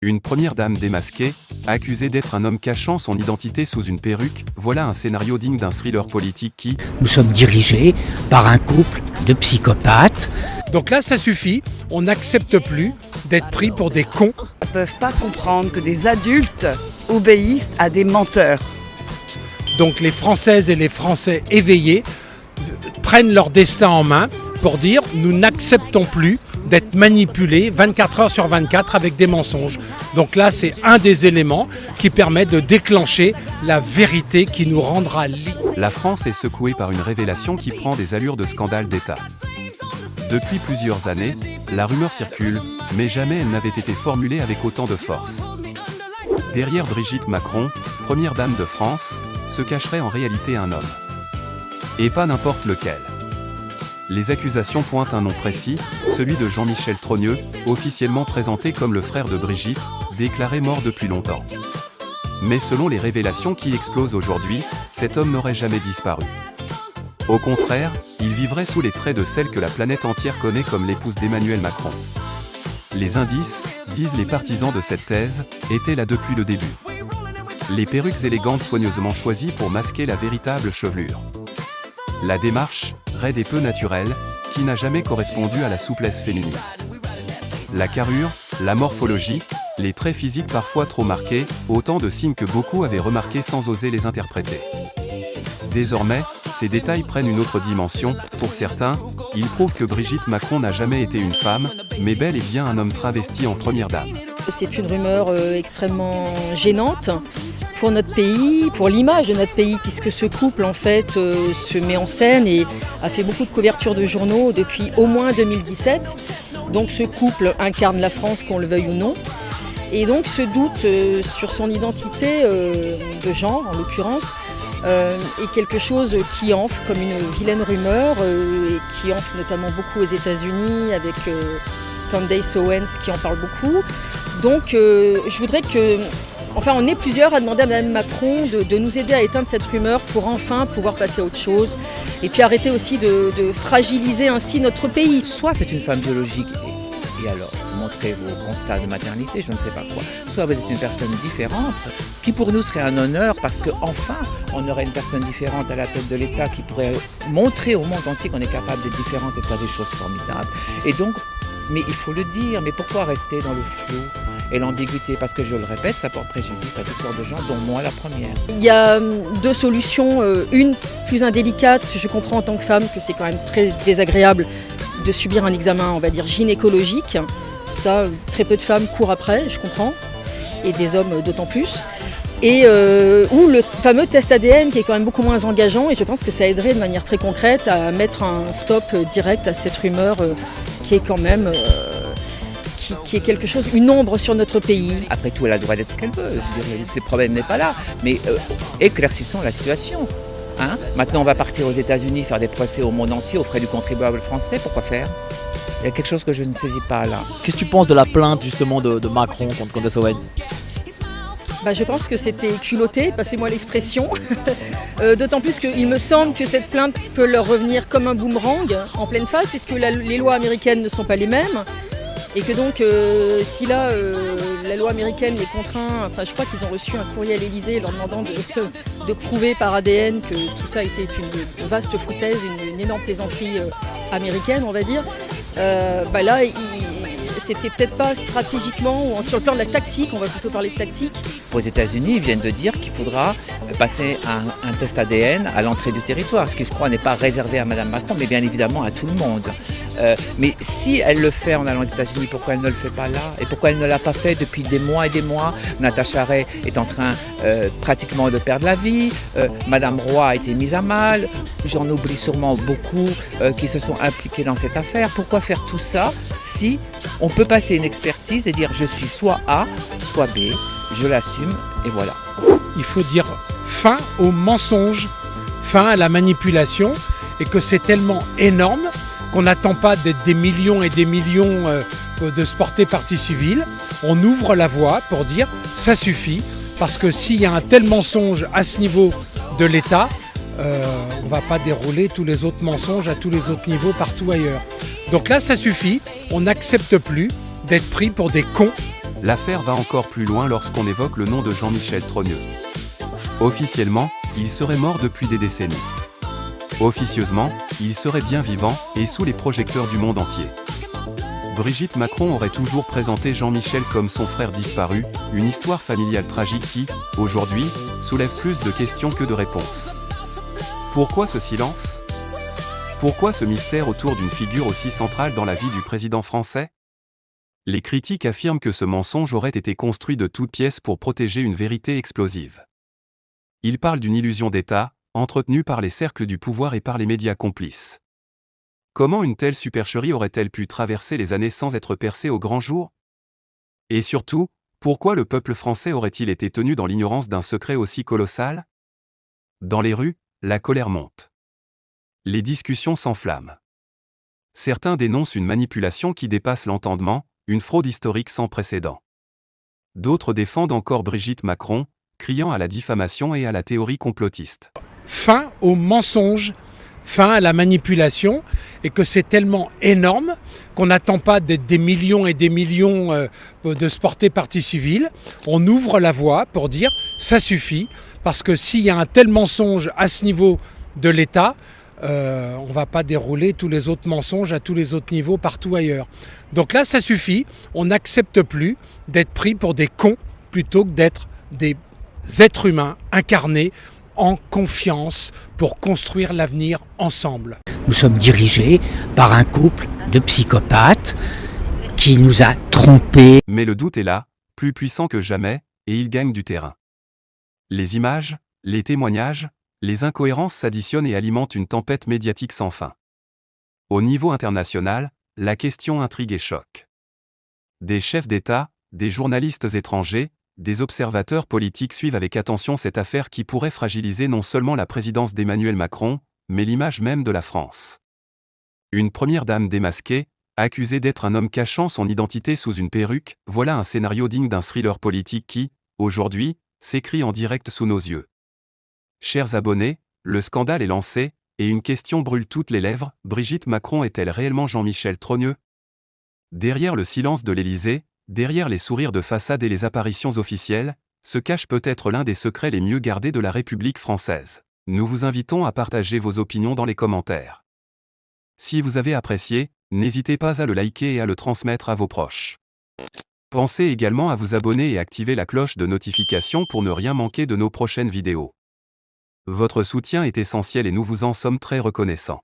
Une première dame démasquée, accusée d'être un homme cachant son identité sous une perruque, voilà un scénario digne d'un thriller politique qui... Nous sommes dirigés par un couple de psychopathes. Donc là, ça suffit, on n'accepte plus d'être pris pour des cons. Ils ne peuvent pas comprendre que des adultes obéissent à des menteurs. Donc les Françaises et les Français éveillés prennent leur destin en main pour dire « nous n'acceptons plus d'être manipulés 24 heures sur 24 avec des mensonges ». Donc là, c'est un des éléments qui permet de déclencher la vérité qui nous rendra libres. La France est secouée par une révélation qui prend des allures de scandale d'État. Depuis plusieurs années, la rumeur circule, mais jamais elle n'avait été formulée avec autant de force. Derrière Brigitte Macron, première dame de France, se cacherait en réalité un homme. Et pas n'importe lequel. Les accusations pointent un nom précis, celui de Jean-Michel Trogneux, officiellement présenté comme le frère de Brigitte, déclaré mort depuis longtemps. Mais selon les révélations qui explosent aujourd'hui, cet homme n'aurait jamais disparu. Au contraire, il vivrait sous les traits de celle que la planète entière connaît comme l'épouse d'Emmanuel Macron. Les indices, disent les partisans de cette thèse, étaient là depuis le début. Les perruques élégantes soigneusement choisies pour masquer la véritable chevelure. La démarche, raide et peu naturelle, qui n'a jamais correspondu à la souplesse féminine. La carrure, la morphologie, les traits physiques parfois trop marqués, autant de signes que beaucoup avaient remarqués sans oser les interpréter. Désormais, ces détails prennent une autre dimension. Pour certains, ils prouvent que Brigitte Macron n'a jamais été une femme, mais bel et bien un homme travesti en première dame. C'est une rumeur extrêmement gênante pour notre pays, pour l'image de notre pays, puisque ce couple en fait se met en scène et a fait beaucoup de couvertures de journaux depuis au moins 2017. Donc ce couple incarne la France, qu'on le veuille ou non. Et donc ce doute sur son identité de genre, en l'occurrence, est quelque chose qui enfle comme une vilaine rumeur et qui enfle notamment beaucoup aux États-Unis avec Candace Owens qui en parle beaucoup. Donc je voudrais que, enfin on est plusieurs à demander à Mme Macron de nous aider à éteindre cette rumeur pour enfin pouvoir passer à autre chose et puis arrêter aussi de fragiliser ainsi notre pays. Soit c'est une femme biologique et alors montrez vos constats de maternité, je ne sais pas quoi. Soit vous êtes une personne différente, ce qui pour nous serait un honneur parce qu'enfin on aurait une personne différente à la tête de l'État qui pourrait montrer au monde entier qu'on est capable d'être différente et de faire des choses formidables. Et donc, mais il faut le dire, mais pourquoi rester dans le flou et l'ambiguïté? Parce que je le répète, ça porte préjudice à toutes sortes de gens, dont moi la première. Il y a deux solutions, une plus indélicate, je comprends en tant que femme que c'est quand même très désagréable de subir un examen, on va dire, gynécologique. Ça, très peu de femmes courent après, je comprends, et des hommes d'autant plus. Et ou le fameux test ADN qui est quand même beaucoup moins engageant, et je pense que ça aiderait de manière très concrète à mettre un stop direct à cette rumeur qui est quand même qui est quelque chose, une ombre sur notre pays. Après tout, elle a le droit d'être ce qu'elle veut, je dirais, ce problème n'est pas là, mais éclaircissons la situation. Hein? Maintenant, on va partir aux États-Unis faire des procès au monde entier aux frais du contribuable français. Pourquoi faire? Il y a quelque chose que je ne saisis pas là. Qu'est-ce que tu penses de la plainte justement de Macron contre Candace Owens? Je pense que c'était culotté, passez-moi l'expression. D'autant plus qu'il me semble que cette plainte peut leur revenir comme un boomerang en pleine face, puisque les lois américaines ne sont pas les mêmes. Et que donc, si là, la loi américaine les contraint, enfin je crois qu'ils ont reçu un courrier à l'Élysée leur demandant de prouver par ADN que tout ça était une vaste foutaise, une énorme plaisanterie américaine, on va dire. Là, c'était peut-être pas stratégiquement ou sur le plan de la tactique, on va plutôt parler de tactique. Aux États-Unis, ils viennent de dire qu'il faudra passer un test ADN à l'entrée du territoire, ce qui je crois n'est pas réservé à Mme Macron, mais bien évidemment à tout le monde. Mais si elle le fait en allant aux États-Unis, pourquoi elle ne le fait pas là? Et pourquoi elle ne l'a pas fait depuis des mois et des mois? Natacha Ray est en train pratiquement de perdre la vie, Madame Roy a été mise à mal, j'en oublie sûrement beaucoup qui se sont impliqués dans cette affaire. Pourquoi faire tout ça si on peut passer une expertise et dire je suis soit A, soit B, je l'assume et voilà. Il faut dire fin au mensonge, fin à la manipulation et que c'est tellement énorme qu'on n'attend pas d'être des millions et des millions de se porter partie civile. On ouvre la voie pour dire ça suffit parce que s'il y a un tel mensonge à ce niveau de l'État, on ne va pas dérouler tous les autres mensonges à tous les autres niveaux partout ailleurs. Donc là ça suffit, on n'accepte plus d'être pris pour des cons l'affaire va encore plus loin lorsqu'on évoque le nom de Jean-Michel Trogneux. Officiellement, il serait mort depuis des décennies. Officieusement, il serait bien vivant et sous les projecteurs du monde entier. Brigitte Macron aurait toujours présenté Jean-Michel comme son frère disparu, une histoire familiale tragique qui, aujourd'hui, soulève plus de questions que de réponses. Pourquoi ce silence ? Pourquoi ce mystère autour d'une figure aussi centrale dans la vie du président français ? Les critiques affirment que ce mensonge aurait été construit de toutes pièces pour protéger une vérité explosive. Ils parlent d'une illusion d'État, entretenue par les cercles du pouvoir et par les médias complices. Comment une telle supercherie aurait-elle pu traverser les années sans être percée au grand jour ? Et surtout, pourquoi le peuple français aurait-il été tenu dans l'ignorance d'un secret aussi colossal ? Dans les rues, la colère monte. Les discussions s'enflamment. Certains dénoncent une manipulation qui dépasse l'entendement, une fraude historique sans précédent. D'autres défendent encore Brigitte Macron, criant à la diffamation et à la théorie complotiste. Fin au mensonge, fin à la manipulation, et que c'est tellement énorme qu'on n'attend pas d'être des millions et des millions de se porter partie civile. On ouvre la voie pour dire ça suffit, parce que s'il y a un tel mensonge à ce niveau de l'État, on ne va pas dérouler tous les autres mensonges à tous les autres niveaux partout ailleurs. Donc là, ça suffit, on n'accepte plus d'être pris pour des cons plutôt que d'être des êtres humains incarnés en confiance pour construire l'avenir ensemble. Nous sommes dirigés par un couple de psychopathes qui nous a trompés. Mais le doute est là, plus puissant que jamais, et il gagne du terrain. Les images, les témoignages, les incohérences s'additionnent et alimentent une tempête médiatique sans fin. Au niveau international, la question intrigue et choque. Des chefs d'État, des journalistes étrangers, des observateurs politiques suivent avec attention cette affaire qui pourrait fragiliser non seulement la présidence d'Emmanuel Macron, mais l'image même de la France. Une première dame démasquée, accusée d'être un homme cachant son identité sous une perruque, voilà un scénario digne d'un thriller politique qui, aujourd'hui, s'écrit en direct sous nos yeux. Chers abonnés, le scandale est lancé, et une question brûle toutes les lèvres, Brigitte Macron est-elle réellement Jean-Michel Trogneux ? Derrière le silence de l'Élysée, derrière les sourires de façade et les apparitions officielles, se cache peut-être l'un des secrets les mieux gardés de la République française. Nous vous invitons à partager vos opinions dans les commentaires. Si vous avez apprécié, n'hésitez pas à le liker et à le transmettre à vos proches. Pensez également à vous abonner et activer la cloche de notification pour ne rien manquer de nos prochaines vidéos. Votre soutien est essentiel et nous vous en sommes très reconnaissants.